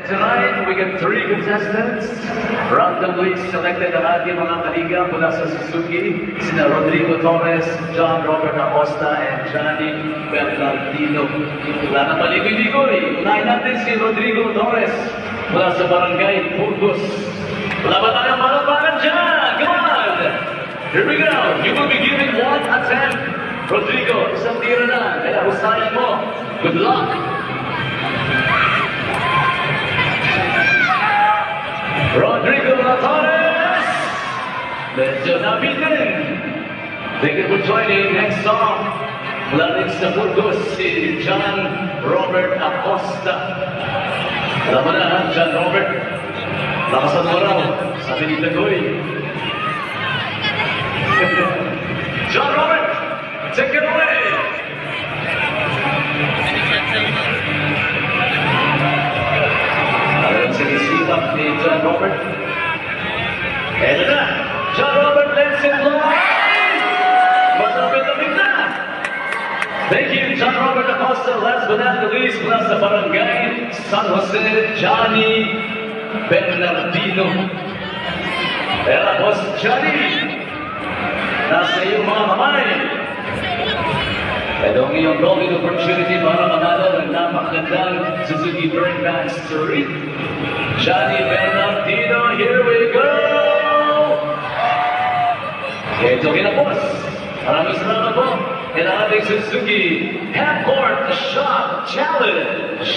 Tonight, we get 3 contestants, randomly selected ang ating mga kaliga mula sa Suzuki, sina Rodrigo Torres, John Robert Acosta, and Johnny Bernardino. Wala na paligoy-ligoy, unahin natin si Rodrigo Torres mula sa Barangay Burgos. Wala ba tayong malabanan dyan? Come on! Here we go! You will be given 1 attempt. Rodrigo, isang tira na, kaya husayan mo. Good luck! Rodrigo Torres! Medyo nabitin! Thank you for joining. Next song, mula rin sa Burgos, si John Robert Acosta. Alam mo na ha, John Robert? Lakasan mo raw, sabi ni Tagoy. John Robert, take it away! Sinisipag ni John Robert. Eto na! John Robert, let's fly! Masapit-lapit na! Thank you, John Robert Acosta. Last but not the least, mula sa Barangay San Jose, Johnny Bernardino. Kaya, Boss Johnny, nasa iyong mga kamay. Ito ang iyong golden opportunity para manalo ng napakagandang Suzuki Birdman Street. Johnny Bernardino, here we go! Ito kinapos. Maraming salamat po. Kaya ating Suzuki Half-Court Shot Challenge.